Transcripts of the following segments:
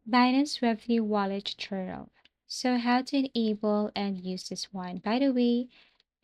Binance Web3 Wallet tutorial. So how to enable and use this one. By the way,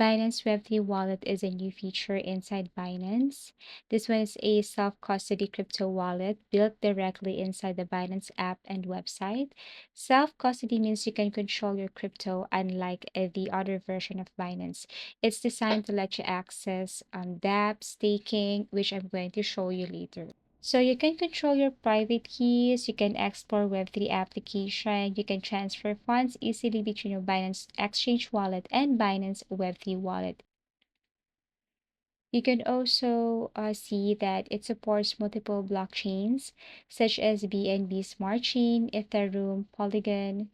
Binance Web3 Wallet is a new feature inside Binance. This one is a self-custody crypto wallet built directly inside the Binance app and website. Self-custody means you can control your crypto unlike the other version of Binance. It's designed to let you access dApps, staking, which I'm going to show you later. So you can control your private keys, you can explore Web3 application, you can transfer funds easily between your Binance Exchange wallet and Binance Web3 wallet. You can also see that it supports multiple blockchains such as BNB Smart Chain, Ethereum, Polygon,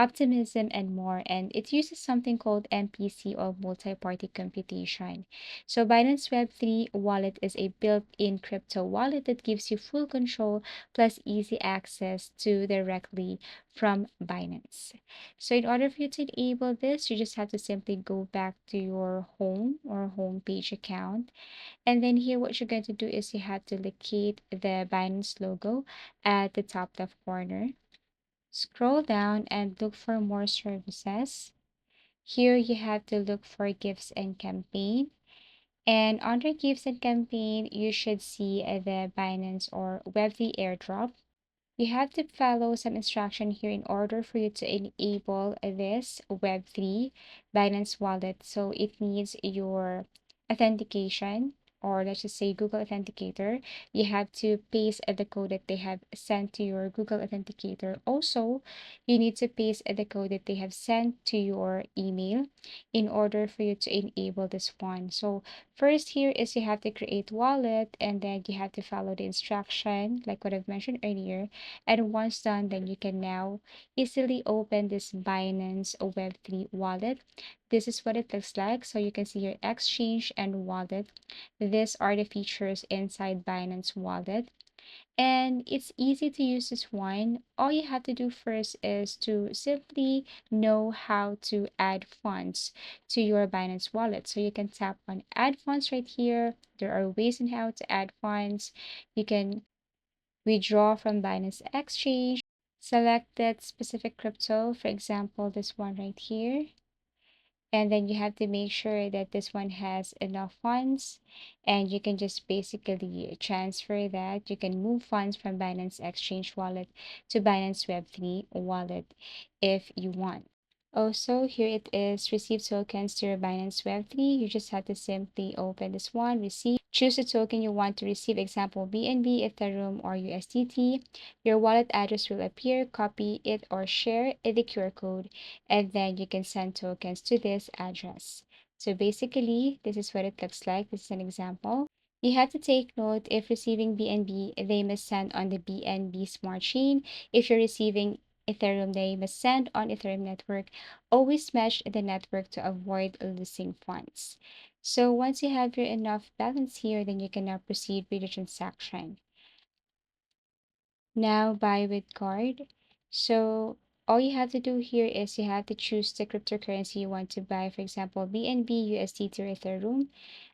optimism, and more. And it uses something called MPC or multi-party computation. So Binance Web3 wallet is a built-in crypto wallet that gives you full control plus easy access to directly from Binance. So in order for you to enable this, you just have to simply go back to your home or home page account. And then here, what you're going to do is you have to locate the Binance logo at the top left corner. Scroll down and look for more services. Here you have to look for gifts and campaign. And under gifts and campaign, you should see the Binance or Web3 airdrop. You have to follow some instruction here in order for you to enable this Web3 Binance wallet. So it needs your authentication, or let's just say Google Authenticator. You have to paste the code that they have sent to your Google Authenticator. Also, you need to paste the code that they have sent to your email in order for you to enable this one. So first here is you have to create wallet, and then you have to follow the instruction like what I've mentioned earlier. And once done, then you can now easily open this Binance Web3 wallet. This is what it looks like. So you can see your exchange and wallet. These are the features inside Binance wallet. And it's easy to use this one. All you have to do first is to simply know how to add funds to your Binance wallet. So you can tap on add funds right here. There are ways on how to add funds. You can withdraw from Binance Exchange, select that specific crypto, for example, this one right here. And then you have to make sure that this one has enough funds, and you can just basically transfer that. You can move funds from Binance Exchange wallet to Binance Web3 wallet if you want. Also, here it is, receive tokens to your Binance Web3. You just have to simply open this one, receive, choose the token you want to receive, example BNB, Ethereum, or USDT. Your wallet address will appear, copy it or share the QR code, and then you can send tokens to this address. So basically, this is what it looks like. This is an example. You have to take note if receiving BNB, they must send on the BNB Smart Chain. If you're receiving Ethereum, they must send on Ethereum network. Always match the network to avoid losing funds. So once you have your enough balance here, then you can now proceed with the transaction. Now buy with card. So all you have to do here is you have to choose the cryptocurrency you want to buy, for example, BNB, USDT, or Ethereum.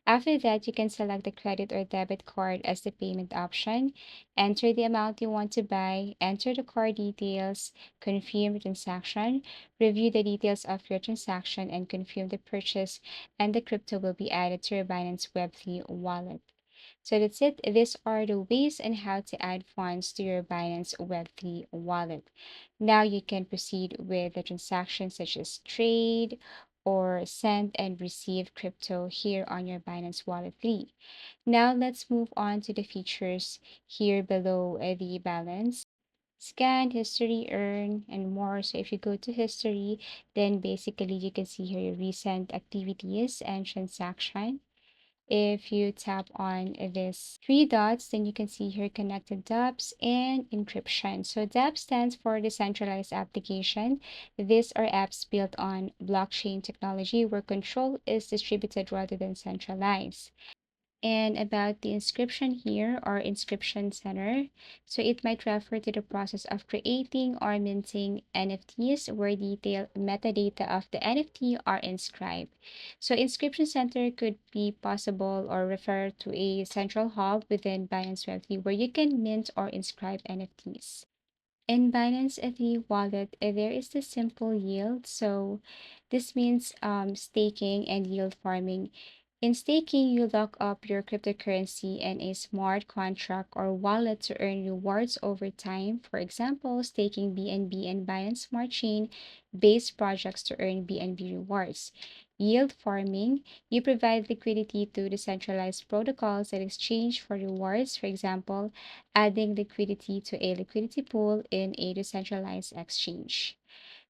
After that, you can select the credit or debit card as the payment option. Enter the amount you want to buy, enter the card details, confirm the transaction, review the details of your transaction, and confirm the purchase, and the crypto will be added to your Binance Web3 wallet. So that's it. These are the ways and how to add funds to your Binance Web3 wallet. Now you can proceed with the transactions such as trade or send and receive crypto here on your Binance Wallet 3. Now let's move on to the features here below the balance. Scan, history, earn, and more. So if you go to history, then basically you can see here your recent activities and transaction. If you tap on this three dots, then you can see here connected dApps and encryption. So dApp stands for decentralized application. These are apps built on blockchain technology where control is distributed rather than centralized. And about the inscription here or inscription center. So it might refer to the process of creating or minting NFTs where detailed metadata of the NFT are inscribed. So inscription center could be possible or refer to a central hub within Binance Web3 where you can mint or inscribe NFTs. In Binance Web3 Wallet, there is the simple yield. So this means staking and yield farming. In staking, you lock up your cryptocurrency in a smart contract or wallet to earn rewards over time. For example, staking BNB and Binance Smart Chain based projects to earn BNB rewards. Yield farming, you provide liquidity to decentralized protocols in exchange for rewards. For example, adding liquidity to a liquidity pool in a decentralized exchange.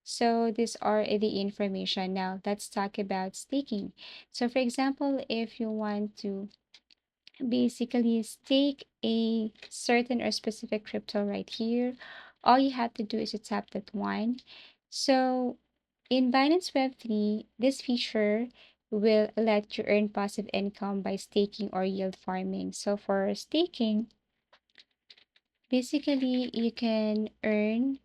So these are the information. Now let's talk about staking. So for example, if you want to basically stake a certain or specific crypto right here, all you have to do is to tap that one. So in Binance Web3, this feature will let you earn passive income by staking or yield farming. So for staking, basically you can earn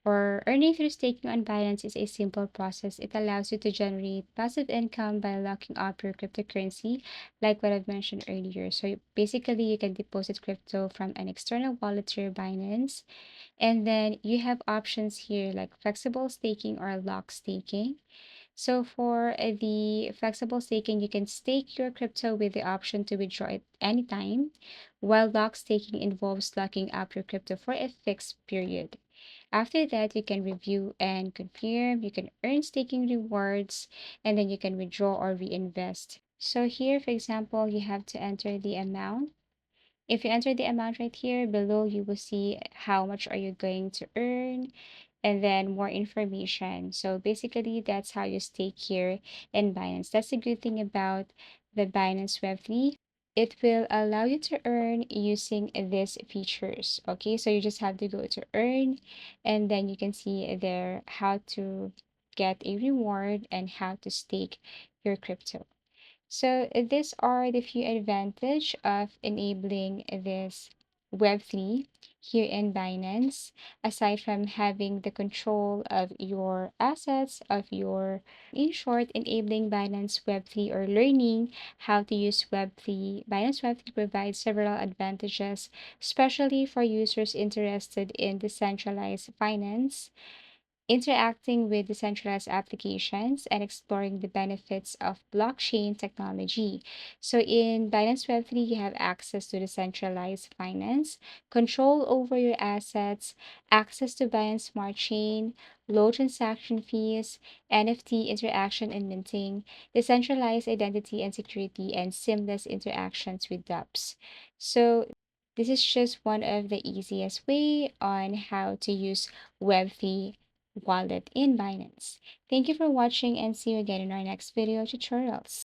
or earning through staking on Binance is a simple process. It allows you to generate passive income by locking up your cryptocurrency, like what I've mentioned earlier. So basically, you can deposit crypto from an external wallet to your Binance. And then you have options here like flexible staking or lock staking. So for the flexible staking, you can stake your crypto with the option to withdraw it anytime, while lock staking involves locking up your crypto for a fixed period. After that, you can review and confirm, you can earn staking rewards, and then you can withdraw or reinvest. So here, for example, you have to enter the amount. If you enter the amount right here below, you will see how much are you going to earn and then more information. So basically, that's how you stake here in Binance. That's the good thing about the Binance Web3. It will allow you to earn using these features. Okay, so you just have to go to earn, and then you can see there how to get a reward and how to stake your crypto. So these are the few advantage of enabling this Web3 here in Binance, aside from having the control of your assets, of your, in short, enabling Binance Web3 or learning how to use Web3. Binance Web3 provides several advantages, especially for users interested in decentralized finance, interacting with decentralized applications, and exploring the benefits of blockchain technology. So in Binance Web3, you have access to decentralized finance, control over your assets, access to Binance Smart Chain, low transaction fees, NFT interaction and minting, decentralized identity and security, and seamless interactions with dApps. So this is just one of the easiest way on how to use Web3 wallet in Binance. Thank you for watching and see you again in our next video tutorials.